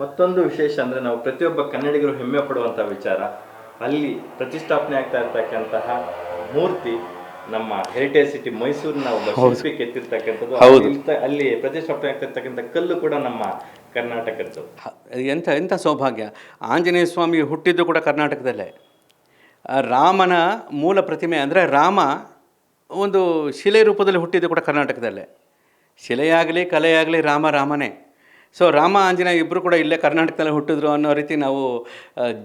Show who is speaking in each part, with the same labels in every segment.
Speaker 1: ಮತ್ತೊಂದು ವಿಶೇಷ ಅಂದರೆ ನಾವು ಪ್ರತಿಯೊಬ್ಬ ಕನ್ನಡಿಗರು ಹೆಮ್ಮೆ ಪಡುವಂಥ ವಿಚಾರ, ಅಲ್ಲಿ ಪ್ರತಿಷ್ಠಾಪನೆ ಆಗ್ತಾ ಇರ್ತಕ್ಕಂತಹ ಮೂರ್ತಿ ನಮ್ಮ ಹೆರಿಟೇಜ್ ಸಿಟಿ ಮೈಸೂರಿನ ಒಬ್ಬ ಶಿಲ್ಪಿ ಕೆತ್ತಿರ್ತಕ್ಕಂಥದ್ದು. ಅಲ್ಲಿ ಪ್ರತಿಷ್ಠಾಪನೆ ಆಗ್ತಿರ್ತಕ್ಕಂಥ ಕಲ್ಲು ಕೂಡ ನಮ್ಮ ಕರ್ನಾಟಕದ್ದು.
Speaker 2: ಎಂಥ ಎಂಥ ಸೌಭಾಗ್ಯ! ಆಂಜನೇಯ ಸ್ವಾಮಿ ಹುಟ್ಟಿದ್ದು ಕೂಡ ಕರ್ನಾಟಕದಲ್ಲೇ. ರಾಮನ ಮೂಲ ಪ್ರತಿಮೆ ಅಂದರೆ ರಾಮ ಒಂದು ಶಿಲೆ ರೂಪದಲ್ಲಿ ಹುಟ್ಟಿದ್ದು ಕೂಡ ಕರ್ನಾಟಕದಲ್ಲೇ. ಶಿಲೆಯಾಗಲಿ ಕಲೆಯಾಗಲಿ ರಾಮನೇ. ಸೊ ರಾಮ ಆಂಜನೇಯ ಇಬ್ಬರು ಕೂಡ ಇಲ್ಲೇ ಕರ್ನಾಟಕದಲ್ಲೇ ಹುಟ್ಟಿದ್ರು ಅನ್ನೋ ರೀತಿ ನಾವು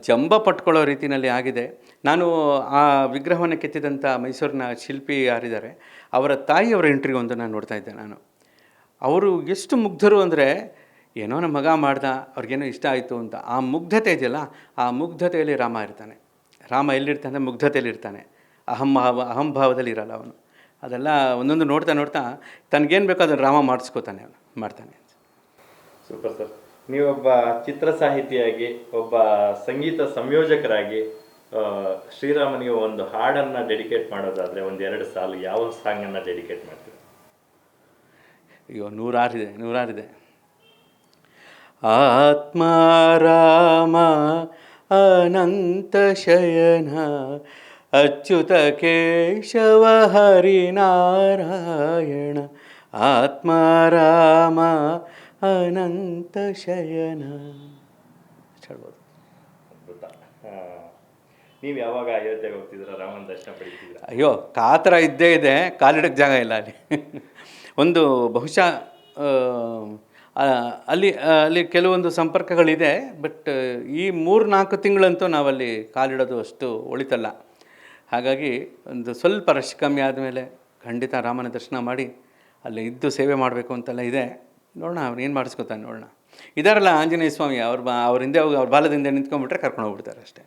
Speaker 2: ಜಂಬ ಪಟ್ಕೊಳ್ಳೋ ರೀತಿಯಲ್ಲಿ ಆಗಿದೆ. ನಾನು ಆ ವಿಗ್ರಹವನ್ನು ಕೆತ್ತಿದಂಥ ಮೈಸೂರಿನ ಶಿಲ್ಪಿ ಯಾರಿದ್ದಾರೆ ಅವರ ತಾಯಿಯವರ ಇಂಟರ್ವ್ಯೂ ಒಂದು ನಾನು ನೋಡ್ತಾ ಇದ್ದೆ. ಅವರು ಎಷ್ಟು ಮುಗ್ಧರು ಅಂದರೆ, ಏನೋ ನಮ್ಮ ಮಗ ಮಾಡ್ದ, ಅವ್ರಿಗೇನೋ ಇಷ್ಟ ಆಯಿತು ಅಂತ. ಆ ಮುಗ್ಧತೆ ಇದೆಯಲ್ಲ, ಆ ಮುಗ್ಧತೆಯಲ್ಲಿ ರಾಮ ಇರ್ತಾನೆ. ರಾಮ ಎಲ್ಲಿರ್ತಾನೆ? ಮುಗ್ಧತೆಯಲ್ಲಿರ್ತಾನೆ. ಅಹಂಭಾವದಲ್ಲಿ ಇರಲ್ಲ ಅವನು. ಅದೆಲ್ಲ ಒಂದೊಂದು ನೋಡ್ತಾ ತನಗೇನು ಬೇಕೋ ಅದನ್ನು ರಾಮ ಮಾಡಿಸ್ಕೋತಾನೆ, ಅವನು ಮಾಡ್ತಾನೆ.
Speaker 1: Super sir. ನೀವೊಬ್ಬ ಚಿತ್ರ ಸಾಹಿತಿಯಾಗಿ, ಒಬ್ಬ ಸಂಗೀತ ಸಂಯೋಜಕರಾಗಿ ಶ್ರೀರಾಮನಿಗೆ ಒಂದು ಹಾಡನ್ನು ಡೆಡಿಕೇಟ್ ಮಾಡೋದಾದರೆ ಒಂದು 2 ಸಾಲು ಯಾವ ಸಾಂಗನ್ನು ಡೆಡಿಕೇಟ್ ಮಾಡ್ತೀವಿ?
Speaker 2: ಅಯ್ಯೋ, ನೂರಾರಿದೆ. ಆತ್ಮ ರಾಮ ಅನಂತ ಶಯನ ಅಚ್ಯುತ ಕೇಶವ ಹರಿನಾರಾಯಣ, ಆತ್ಮ ರಾಮ ಅನಂತ ಶಯನ. ಹೇಳ್ಬೋದು.
Speaker 1: ಅದ್ಭುತ. ನೀವು ಯಾವಾಗ ಅಯೋಧ್ಯೆಗೆ ಹೋಗ್ತಿದ್ದೀರಾ, ರಾಮನ ದರ್ಶನ ಪಡಿತಿದ್ದೀರಾ?
Speaker 2: ಅಯ್ಯೋ, ಕಾತರ ಇದ್ದೇ ಇದೆ, ಕಾಲಿಡಕ್ಕೆ ಜಾಗ ಇಲ್ಲ ಅಲ್ಲಿ. ಒಂದು ಬಹುಶಃ ಅಲ್ಲಿ ಕೆಲವೊಂದು ಸಂಪರ್ಕಗಳಿದೆ, ಬಟ್ ಈ 3-4 ತಿಂಗಳಂತೂ ನಾವಲ್ಲಿ ಕಾಲಿಡೋದು ಅಷ್ಟು ಒಳಿತಲ್ಲ. ಹಾಗಾಗಿ ಒಂದು ಸ್ವಲ್ಪ ರಶ್ ಕಮ್ಮಿ ಆದಮೇಲೆ ಖಂಡಿತ ರಾಮನ ದರ್ಶನ ಮಾಡಿ ಅಲ್ಲಿ ಇದ್ದು ಸೇವೆ ಮಾಡಬೇಕು ಅಂತೆಲ್ಲ ಇದೆ. ನೋಡೋಣ ಅವ್ರು ಏನು ಮಾಡಿಸ್ಕೊತಾನೆ, ನೋಡೋಣ. ಇದಾರಲ್ಲ ಆಂಜನೇಯ ಸ್ವಾಮಿ, ಅವ್ರ ಹಿಂದೆ ಹೋಗಿ ಅವ್ರ ಬಾಲದಿಂದ ನಿಂತ್ಕೊಂಡ್ಬಿಟ್ರೆ ಕರ್ಕೊಂಡು ಹೋಗ್ಬಿಡ್ತಾರೆ ಅಷ್ಟೇ.